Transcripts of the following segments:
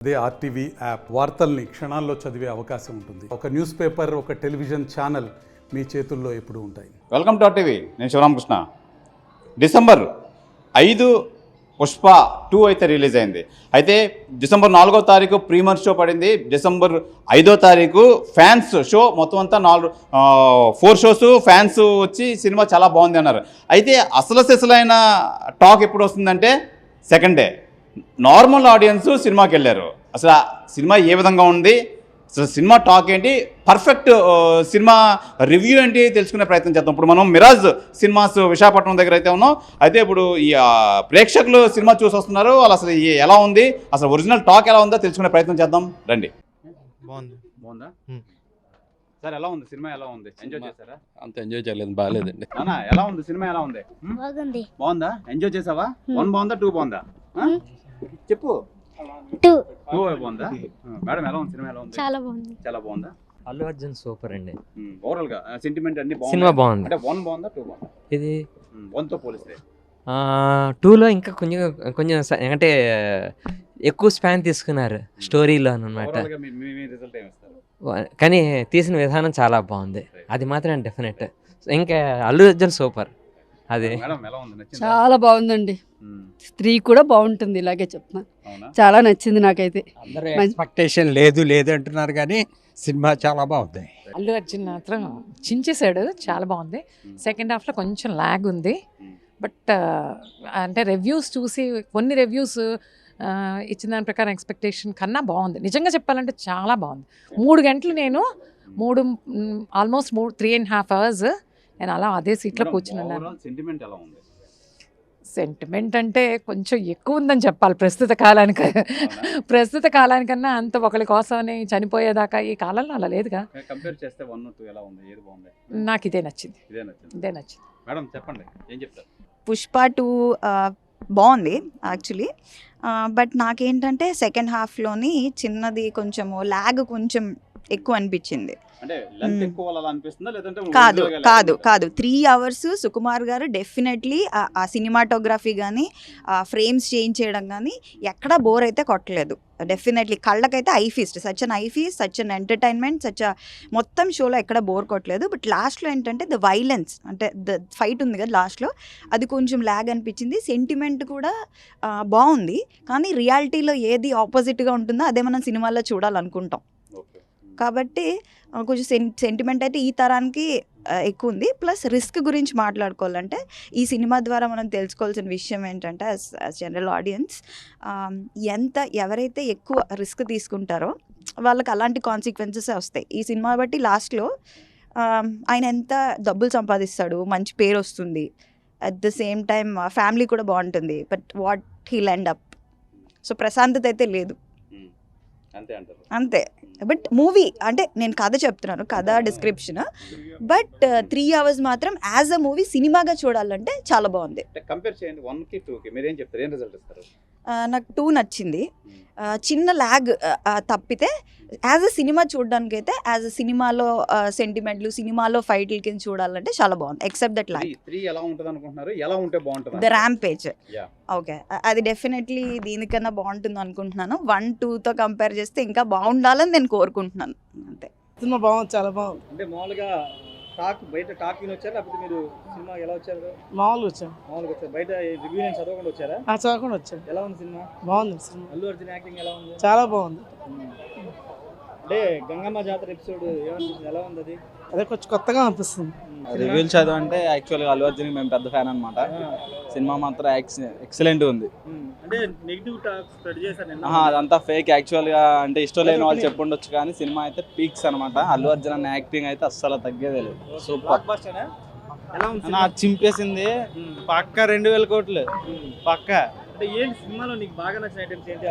అదే RTV app వార్తల్ని క్షణాల్లో చదివే అవకాశం ఉంటుంది. ఒక న్యూస్ పేపర్, ఒక టెలివిజన్ ఛానల్ మీ చేతుల్లో ఎప్పుడూ ఉంటాయి. Welcome to RTV. నేను శివరామకృష్ణ. డిసెంబర్ 5 పుష్ప 2 అయితే రిలీజ్ అయింది. అయితే డిసెంబర్ 4వ తారీఖు ప్రీమియర్ షో పడింది. డిసెంబర్ 5వ తారీఖు ఫ్యాన్స్ షో. మొత్తం అంతా 4 షోస్ ఫ్యాన్స్ వచ్చి సినిమా చాలా బాగుంది అన్నారు. అయితే అసలైన టాక్ ఎప్పుడు వస్తుందంటే సెకండ్ డే. నార్మల్ ఆడియన్స్ సినిమాకి వెళ్ళారు. అసలు సినిమా ఏ విధంగా ఉంది, అసలు సినిమా టాక్ ఏంటి, పర్ఫెక్ట్ సినిమా రివ్యూ ఏంటి తెలుసుకునే ప్రయత్నం చేద్దాం. ఇప్పుడు మనం మిరాజ్ సినిమాస్ విశాఖపట్నం దగ్గర అయితే ఉన్నాం. అయితే ఇప్పుడు ఈ ప్రేక్షకులు సినిమా చూసి వస్తున్నారు. వాళ్ళు అసలు ఎలా ఉంది, అసలు ఒరిజినల్ టాక్ ఎలా ఉందో తెలుసుకునే ప్రయత్నం చేద్దాం రండి. బాగుందా సార్? ఎలా ఉంది సినిమా? ఎలా ఉంది? ఎంజాయ్ చేశారా? అంత ఎంజాయ్ చేయలేదు, బాగాలేదండి. నానా ఎలా ఉంది సినిమా? ఎలా ఉంది? బాగుందా? ఎంజాయ్ చేసావా? 1 బాగుందా, 2 బాగుందా? చెప్పు. 2 బాగుందా? మేడం ఎలా ఉంది సినిమా? ఎలా ఉంది? చాలా బాగుందా? అల్లు అర్జున్ సూపర్ అండి. ఓవరాల్ గా సెంటిమెంట్ అన్ని బాగుంది. సినిమా బాగుంది. అంటే 1 బాగుందా, 2 బాగుందా? ఇది 1 తో పోలిస్తే 2లో ఇంకా కొంచెం అంటే ఎక్కువ స్పాన్ తీసుకున్నారు స్టోరీలో అనమాట. ఓవరాల్ గా మీ రిజల్ట్ ఏమి ఇస్తారు? కానీ తీసిన విధానం చాలా బాగుంది, అది మాత్రం డెఫినెట్. ఇంకా అల్లు అర్జున్ సూపర్. అది మేడం ఎలా ఉంది? నచ్చిందా? చాలా బాగుందండి. 3 కూడా బాగుంటుంది, ఇలాగే చెప్తున్నా. చాలా నచ్చింది నాకైతే. అందరూ ఎక్స్పెక్టేషన్ లేదు అంటున్నారు కానీ సినిమా చాలా బాగుంది. అల్లు అర్జున్ మాత్రం చించేశాడు, చాలా బాగుంది. సెకండ్ హాఫ్లో కొంచెం ల్యాగ్ ఉంది. బట్ అంటే రివ్యూస్ చూసి కొన్ని రివ్యూస్ ఇచ్చిన దాని ప్రకారం ఎక్స్పెక్టేషన్ కన్నా బాగుంది. నిజంగా చెప్పాలంటే చాలా బాగుంది. 3 గంటలు నేను ఆల్మోస్ట్ 3.5 hours నేను అలా అదే సీట్లో కూర్చున్నాను. సెంటిమెంట్ ఎలా ఉంది? సెంటిమెంట్ అంటే కొంచెం ఎక్కువ ఉందని చెప్పాలి ప్రస్తుత కాలానికన్నా. అంత ఒకరి కోసమని చనిపోయేదాకా ఈ కాలంలో అలా లేదుగా. కంపేర్ చేస్తే 1, 2 ఎలా ఉంది? ఏది బాగుంది? నాకు ఇదే నచ్చింది. మేడం చెప్పండి, ఏం చెప్తారు? పుష్ప 2 బాగుంది యాక్చువల్లీ. బట్ నాకేంటంటే సెకండ్ హాఫ్లోని చిన్నది కొంచెము ల్యాగ్ కొంచెం ఎక్కువ అనిపించింది. అంటే లెంత్ ఎక్కువ అలా అనిపిస్తుందా లేదంటే? కాదు 3 hours సుకుమార్ గారు డెఫినెట్లీ ఆ సినిమాటోగ్రఫీ కానీ ఫ్రేమ్స్ చేంజ్ చేయడం కానీ ఎక్కడా బోర్ అయితే కొట్టలేదు. డెఫినెట్లీ కళ్ళకైతే సచ్ అన్ ఎంటర్టైన్మెంట్, మొత్తం షోలో ఎక్కడ బోర్ కొట్టలేదు. బట్ లాస్ట్లో ఏంటంటే ద వైలెన్స్, అంటే ద ఫైట్ ఉంది కదా లాస్ట్లో, అది కొంచెం ల్యాగ్ అనిపించింది. సెంటిమెంట్ కూడా బాగుంది, కానీ రియాలిటీలో ఏది ఆపోజిట్గా ఉంటుందో అదే మనం సినిమాలో చూడాలనుకుంటాం. కాబట్టి కొంచెం సెంటిమెంట్ అయితే ఈ తరానికి ఎక్కువ ఉంది. ప్లస్ రిస్క్ గురించి మాట్లాడుకోవాలంటే ఈ సినిమా ద్వారా మనం తెలుసుకోవాల్సిన విషయం ఏంటంటే యాజ్ జనరల్ ఆడియన్స్, ఎవరైతే ఎక్కువ రిస్క్ తీసుకుంటారో వాళ్ళకి అలాంటి కాన్సిక్వెన్సెస్ వస్తాయి. ఈ సినిమా బట్టి లాస్ట్లో ఆయన ఎంత డబ్బులు సంపాదిస్తాడు, మంచి పేరు వస్తుంది, at the same time family కూడా బాగుంటుంది. But what will end up, so ప్రశాంతత అయితే లేదు అంతే. బట్ మూవీ అంటే నేను కథ చెప్తున్నాను, కథ డిస్క్రిప్షన్. బట్ 3 hours మాత్రం యాజ్ అ మూవీ సినిమాగా చూడాలంటే చాలా బాగుంది. కంపేర్ చేయండి 1 కి 2 కి, మీరు ఏం చెప్తారు? ఏం రిజల్ట్ ఇస్తారు? నాకు 2 నచ్చింది. చిన్న ల్యాగ్ తప్పితే యాజ్ అ సినిమా చూడడానికి అయితే, యాజ్ అ సినిమాలో సెంటిమెంట్లు, సినిమాలో ఫైట్ల కింద చూడాలంటే చాలా బాగుంది. Except that lag. 3 ఎలా ఉంటుంది అనుకుంటున్నారు? ఎలా ఉంటే బాగుంటుంది? The rampage. ఓకే, అది డెఫినెట్లీ దీనికన్నా బాగుంటుంది అనుకుంటున్నాను. 1, 2తో కంపేర్ చేస్తే ఇంకా బాగుండాలని నేను కోరుకుంటున్నాను అంతే. సినిమా బాగుంది, చాలా బాగుంది. అంటే మామూలుగా బయట టాక్ వచ్చారా లేకపోతే మీరు సినిమా ఎలా వచ్చారు? మామూలుగా వచ్చాను. బయట రివ్యూ నేను చదవకుండా వచ్చారా? చదవకుండా వచ్చాను. ఎలా ఉంది సినిమా? బాగుంది సినిమా. అల్లు అర్జున్ యాక్టింగ్ ఎలా ఉంది? చాలా బాగుంది. అంటే గంగమ్మ జాతర ఎపిసోడ్ ఏమనిపిస్తుంది? ఎలా ఉంది అది? అదే కొంచెం కొత్తగా అనిపిస్తుంది. రివ్యూలు చదవంటే యాక్చువల్గా అల్లు అర్జున్ మేము పెద్ద ఫ్యాన్ అనమాట. సినిమా మాత్రం ఎక్సలెంట్ ఉంది. అంటే నెగిటివ్ టాక్ స్ప్రెడ్ చేశారు. అదంతా ఫేక్ యాక్చువల్గా. అంటే ఇష్టం లేని వాళ్ళు చెప్పుండొచ్చు కానీ సినిమా అయితే పీక్స్ అనమాట. అల్లు అర్జున్ అన్న యాక్టింగ్ అయితే అస్సలు తగ్గేదే లేదు. సూపర్. చింపేసింది పక్క 2000 కోట్లు పక్క. అంటే ఏంటి సినిమాలో నీకు బాగా నచ్చిన ఐటమ్స్ ఏంటి?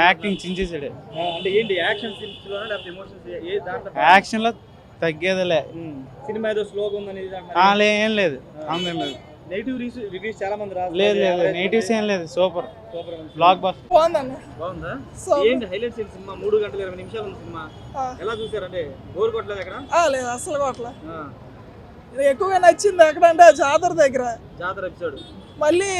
యాక్టింగ్ చించేసాడు. అంటే ఏంటి యాక్షన్ సీన్స్ లోనా లేకపోతే ఎమోషన్స్ ఏ దాంట్లో? యాక్షన్ లో తగ్గేదేలే. సినిమా ఏదో స్లోగా ఉందని ఏం లేదు. నెగిటివ్ రివ్యూస్ చాలా మంది రాదు. లేదు నెగిటివ్స్ ఏం లేదు. Super block buster. బాగుందా? ఏంటి హైలైట్స్ ఏంటి సినిమా? 3 గంటల 20 నిమిషాలు ఉంది సినిమా. ఎలా చూసారంటే బోర్ కొట్టలేదు ఎక్కడ? లేదు, అసలు కొట్టలే. ఎక్కువగా నచ్చింది ఎక్కడంటే జాతర దగ్గర, జాతర ఎపిసోడ్. మళ్ళీ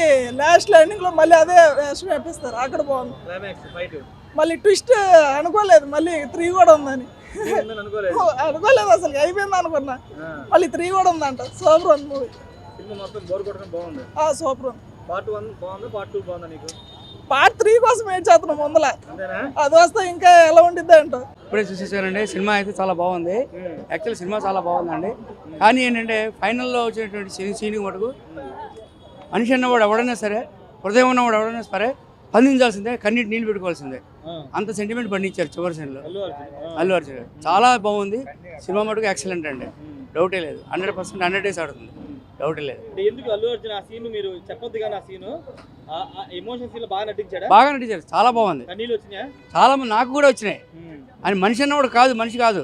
లాస్ట్ ఎండింగ్ లో మళ్ళీ అదే వేషం వేపిస్తారు, అక్కడ బాగుంది. క్లైమాక్స్ ఫైట్ మళ్ళీ ట్విస్ట్ అనుకోలేదు, మళ్ళీ 3 కూడా ఉందని అనుకోలేదు. అనుకోలేదు, అసలు అయిపోయింది అనుకున్నా. మళ్ళీ 3 కూడా ఉందంట. సూపర్ ఉంది మూవీ. సినిమా మొత్తం బోర్ కొట్టడం బాగుంది. సూపర్ ఉంది. పార్ట్ 1 బాగుందా, పార్ట్ 2 బాగుందా నీకు? పార్ట్ 3 కోసం వెయిట్ చేస్తున్నాం ముందల. అంతేనా? అది వస్తే ఇంకా ఎలా ఉండిద్ది అంట. ఇప్పుడే చూసేసానండి. సినిమా అయితే చాలా బాగుంది. యాక్చువల్ సినిమా చాలా బాగుందండి. కానీ ఏంటంటే ఫైనల్లో వచ్చేటువంటి సీన్ మటుకు మనిషి అన్నవాడు ఎవడైనా సరే, హృదయం ఉన్నవాడు ఎవడైనా సరే స్పందించాల్సిందే, కన్నీటి నీళ్ళు పెట్టుకోవాల్సిందే. అంత సెంటిమెంట్ పండించారు చివరి సీన్లో అల్లు అర్జున్ గారు. చాలా బాగుంది సినిమా మటుకు. ఎక్సలెంట్ అండి, డౌటే లేదు. 100% 100 days ఆడుతుంది, డౌటే లేదు. ఎందుకు అల్లు అర్జున్ ఆ సీన్ మీరు చెప్పొద్దు కానీ ఆ సీన్ ఎమోషన్ సీన్ బాగా నటించాడా? బాగా నటించారు, చాలా బాగుంది. కన్నీళ్ళు వచ్చినాయా? చాలా మంది నాకు కూడా వచ్చినాయి. అని మనిషి అన్నవాడు కాదు, మనిషి కాదు.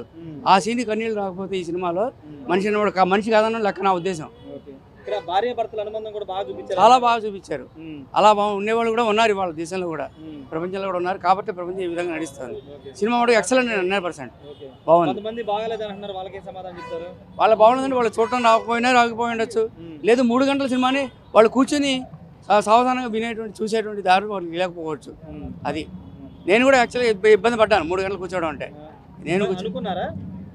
ఆ సీన్ కన్నీళ్ళు రాకపోతే ఈ సినిమాలో మనిషి అన్నవాడు మనిషి కాదన్న లెక్క నా ఉద్దేశం. ఇక్కడ భార్య భర్తల అనుబంధం కూడా బాగా చూపించారు, చాలా బాగా చూపించారు. అలా బాగా ఉండేవాళ్ళు కూడా ఉన్నారు ఇవాళ దేశంలో కూడా, ప్రపంచంలో కూడా ఉన్నారు. కాబట్టి ప్రపంచం ఈ విధంగా నడుస్తుంది. సినిమా కూడా ఎక్సలెంట్ 100% బాగుంది. కొంతమంది బాగాలేదు అంటున్నారు, వాళ్ళకి సమాధానం చెప్తారు. వాళ్ళ బాగుందండి, వాళ్ళు చూడటం రాకపోయి ఉండొచ్చు. లేదు 3 గంటల సినిమాని వాళ్ళు కూర్చొని సావధానంగా వినేటువంటి చూసేటువంటి దారి వాళ్ళకి లేకపోవచ్చు. అది నేను కూడా యాక్చువల్గా ఇబ్బంది పడ్డాను 3 గంటలు కూర్చోవడం అంటే. నేను అనుకున్నారా?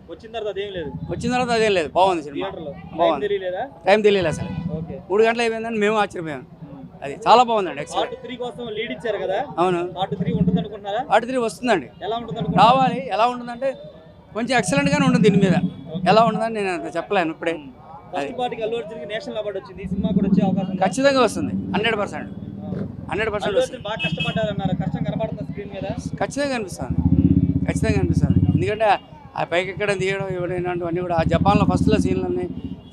వచ్చిన తర్వాత అదేం లేదు, వచ్చిన తర్వాత అదేం లేదు. బాగుంది సినిమా, బాగుంది. టైం తెలియలేదు అసలు. 3 గంటలు అయిపోయిందని మేము ఆశ్చర్యపోయాము. అది చాలా బాగుందండి. పార్ట్ 3 కోసం లీడ్ ఇచ్చారు కదా? అవును, పార్ట్ 3 ఉంటుంది అనుకుంటున్నారా? పార్ట్ 3 వస్తుందండి. ఎలా ఉంటుంది? రావాలి. ఎలా ఉంటుందంటే కొంచెం ఎక్సలెంట్గానే ఉంటుంది. దీని మీద ఎలా ఉంటుందని నేను అంత చెప్పలేను ఇప్పుడే. ఫస్ట్ పార్టీకి అల్లు అర్జున్కి నేషనల్ అవార్డు వచ్చింది, ఈ సినిమా కూడా వచ్చే అవకాశం ఖచ్చితంగా వస్తుంది. 100% 100% వస్తుంది. బాగా కష్టపడ్డారన్నారు, కష్టం కనపడుతుంది స్క్రీన్ మీద. ఖచ్చితంగా అనిపిస్తుంది, ఖచ్చితంగా అనిపిస్తుంది. ఎందుకంటే ఆ పైకి ఎక్కడ తీయడం ఇవన్నీ కూడా ఆ జపాన్లో ఫస్ట్లో సీన్లన్నీ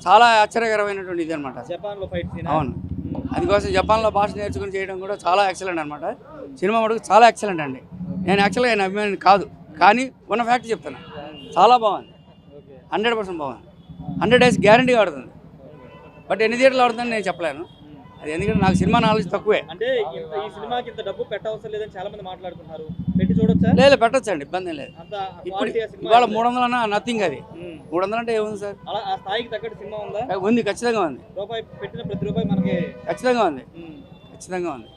చాలా ఆశ్చర్యకరమైనటువంటి ఇది అనమాట. జపాన్లో ఫైట్ సీన్. అవును, అందుకోసం జపాన్లో భాష నేర్చుకుని చేయడం కూడా చాలా ఎక్సలెంట్ అనమాట. సినిమా మటుకు చాలా ఎక్సలెంట్ అండి. నేను యాక్చువల్గా ఆయన అభిమాని కాదు, కానీ ఉన్న ఫ్యాక్ట్ చెప్తాను. చాలా బాగుంది, 100% బాగుంది. 100 days గ్యారంటీగా ఆడుతుంది. బట్ ఎన్ని థియేటర్లు ఆడుతుందని నేను చెప్పలేను. అది ఎందుకంటే నాకు సినిమా నాలెడ్జ్ తక్కువే. అంటే ఈ సినిమాకి ఇంత డబ్బు పెట్టవసరం లేదని చాలా మంది మాట్లాడుతున్నారు, పెట్టి చూడొచ్చా? లేదు, పెట్టొచ్చండి, ఇబ్బంది ఏం లేదు. ఇప్పుడు ఇవాళ 300 అన్నా నథింగ్. అది 300 అంటే ఏముంది సార్? అలా ఆ స్థాయికి తగ్గట్టు సినిమా ఉందా? ఉంది, ఖచ్చితంగా ఉంది. రూపాయి పెట్టిన ప్రతి రూపాయి మనకి ఖచ్చితంగా ఉంది, ఖచ్చితంగా ఉంది.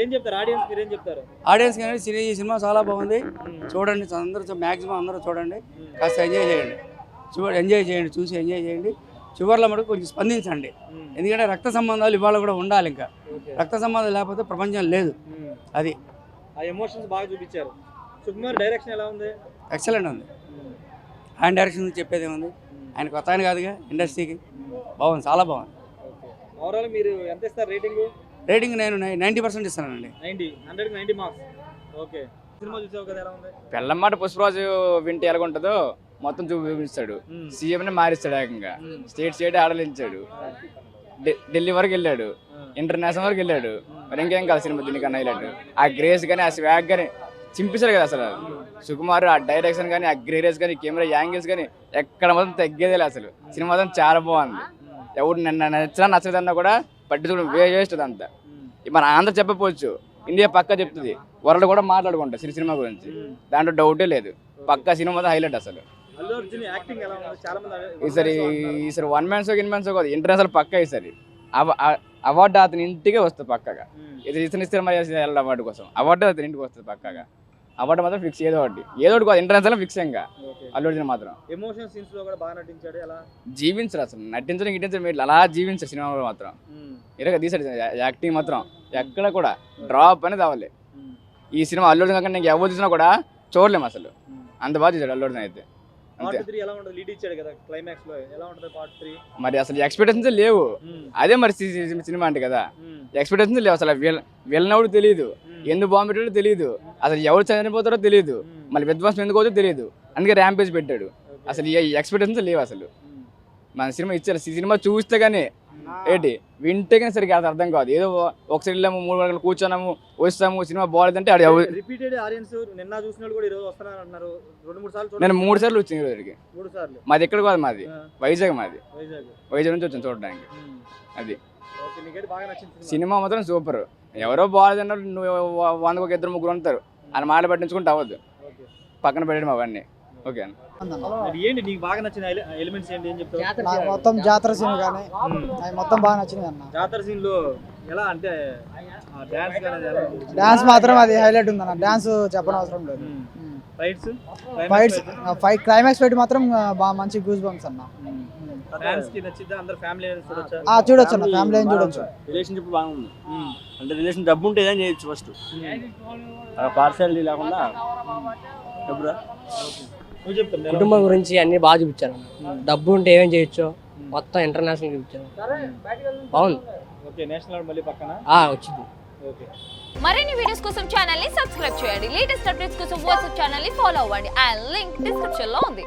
ఏం చెప్తారు ఆడియన్స్, మీరు ఏం చెప్తారు? ఆడియన్స్ కానీ ఈ సినిమా చాలా బాగుంది, చూడండి. అందరూ మ్యాక్సిమం అందరూ చూడండి, కాస్త ఎంజాయ్ చేయండి. ఎంజాయ్ చేయండి, చూసి ఎంజాయ్ చేయండి. చివరిలో మటుకు కొంచెం స్పందించండి. ఎందుకంటే రక్త సంబంధాలు ఇవాళ కూడా ఉండాలి. ఇంకా రక్త సంబంధాలు లేకపోతే ప్రపంచం లేదు. అది ఆ ఎమోషన్స్ బాగా చూపించారు. సుకుమార్ డైరెక్షన్ ఎలా ఉంది? ఎక్సలెంట్ ఉంది. ఆయన డైరెక్షన్ చెప్పేది ఏముంది, ఆయన కొత్త ఆయన కాదుగా ఇండస్ట్రీకి. బాగుంది, చాలా బాగుంది. ఓవరాల్ మీరు ఎంత ఇస్తారు రేటింగ్? రేటింగ్ నేను 90% ఇస్తానండి. 100కి 90 మార్క్స్. ఓకే, సినిమా చూసావు కదా, ఎలా ఉంది? పెళ్ళమ్మాట పుష్పరాజు వింటే ఎలాగుంటుందో మొత్తం చూపిస్తాడు. సీఎంని మారిస్తాడు, ఏకంగా స్టేట్ ఆడలించాడు. ఢిల్లీ వరకు వెళ్ళాడు, ఇంటర్నేషనల్ వరకు వెళ్ళాడు. మరి ఇంకేం కాదు సినిమా దీనికన్నా హైలైట్. ఆ గ్రేస్ కానీ ఆ స్వాగ్ కానీ చింపేశాడు కదా అసలు సుకుమార్. ఆ డైరెక్షన్ కానీ ఆ గ్రేస్ కానీ కెమెరా యాంగిల్స్ కానీ ఎక్కడ మాత్రం తగ్గేదే అసలు. సినిమా మాత్రం చాలా బాగుంది. ఎవరు నచ్చినా నచ్చదన్నా కూడా పట్టించుకోవడం వేస్ట్ అంతా. మన ఆంధ్ర చెప్పకపోవచ్చు, ఇండియా పక్కా చెప్తుంది, వరల్డ్ కూడా మాట్లాడుకుంటారు సినిమా గురించి. దాంట్లో డౌటే లేదు. పక్కా సినిమా మాత్రం హైలైట్ అసలు. అల్లు అర్జున్ యాక్టింగ్ ఎలా ఉంది? చాలా మంది ఈసారి 1 man show in man show కాదు, ఇంటర్నేషనల్ పక్కా ఈసారి అవార్డు అతని ఇంటికే వస్తుంది పక్కగా. ఇది ఇతర అవార్డు కోసం అవార్డు అతని ఇంటికి వస్తుంది పక్కగా. అవార్డు మాత్రం ఫిక్స్, ఏదో ఒకటి కాదు, ఇంటర్నేషనల్ ఫిక్స్. ఇంకా అల్లు అర్జున్ మాత్రం ఎమోషన్ సీన్స్ లో కూడా బాగా నటించాడు. ఎలా జీవించారు అసలు, నటించడం మీరు అలా జీవించారు సినిమాలో మాత్రం. ఇలాగ తీసాడు యాక్టింగ్ మాత్రం ఎక్కడ కూడా డ్రాప్ అనేది అవ్వాలి. ఈ సినిమా అల్లు అర్జున్ కాకుండా నేను ఎవరు చూసినా కూడా చూడలేము అసలు, అంత బాగా చేశాడు అల్లు అర్జున్ అయితే. పార్ట్ 3 ఎలా ఉంటుంది? లీడ్ ఇచ్చాడు కదా క్లైమాక్స్ లో, ఎలా ఉంటుంది పార్ట్ 3? మరి అసలు ఎక్స్పెక్టేషన్స్ లేవు. అదే మరి సినిమా అంటే కదా, ఎక్స్పెక్టేషన్స్ లేవు అసలు. వెళ్ళినప్పుడు తెలియదు, ఎందుకు బాంబు పెట్టాడో తెలియదు, అసలు ఎవరు చనిపోతారో తెలియదు, మళ్ళీ విధ్వంసం ఎందుకు అవుతుందో తెలియదు. అందుకే ర్యాంపేజ్ పెట్టాడు. అసలు ఈ ఎక్స్పెక్టేషన్స్ లేవు అసలు. మన సినిమా ఇచ్చారు, సినిమా చూస్తే కానీ ఏంటి వింటే కానీ సరిగ్గా అర్థం కాదు. ఏదో ఒకసారి వెళ్ళాము, 3 గంటలు కూర్చున్నాము, వస్తాము, సినిమా బాగాలేదంటే రిపీటెడ్ ఆడియన్స్. నిన్న చూసిన వాళ్ళు కూడా ఈరోజు వస్తున్నారు అంటున్నారు. 2-3 సార్లు నేను 3 సార్లు వచ్చింది ఈరోజుకి. 3 సార్లు మాది ఎక్కడ కాదు, మాది వైజాగ్. వైజాగ్ నుంచి వచ్చాను చూడడానికి. అది సినిమా మాత్రం సూపర్. ఎవరో బాగాలేదన్నారు, నువ్వు 100కి 2-3 ఉంటారు అని మాట పట్టించుకుంటే అవ్వద్దు, పక్కన పెట్టడం అవన్నీ. ఓకే అన్న. మరి ఏంటి నీకు బాగా నచ్చిన ఎలిమెంట్స్ ఏంటి ఏం చెప్తావు? నాకు మొత్తం జాతర సీన్ కానీ అవి మొత్తం బాగా నచ్చినాయి అన్న. జాతర సీన్ లో ఎలా అంటే డాన్స్ కానీ ఎలా ఉంది? డాన్స్ మాత్రం అది హైలైట్ ఉంది అన్న. డాన్స్ చెప్పనవసరం లేదు. ఫైట్స్ ఫైట్ క్లైమాక్స్ ఫైట్ మాత్రం బాగా మంచి గూస్ బంప్స్ అన్న. ఫ్యాన్స్ కి నచ్చిద్దా? అందరూ ఫ్యామిలీ చూడొచ్చా? చూడొచ్చు అన్న, ఫ్యామిలీ అని చూడొచ్చు. రిలేషన్షిప్ బాగుంది. అంటే రిలేషన్ డబ్బు ఉంటే ఏదైనా చేయొచ్చు. ఫస్ట్ పార్షాలిటీ లేకుండా డబ్బురా. నువ్వు చెప్తాను కుటుంబం గురించి అన్ని బాగా చూపించారు. డబ్బు ఉంటే ఏమేం చేయొచ్చు మొత్తం ఇంటర్నేషనల్ చూపించారు. బాగుంది. ఓకే, నేషనల్ మళ్ళీ పక్కన వచ్చింది. ఓకే. మరిన్ని వీడియోస్ కోసం ఛానల్ ని సబ్స్క్రైబ్ చేయండి. లేటెస్ట్ అప్డేట్స్ కోసం వాట్సాప్ ఛానల్ ని ఫాలో అవ్వండి. ఆ లింక్ డిస్క్రిప్షన్ లో ఉంది.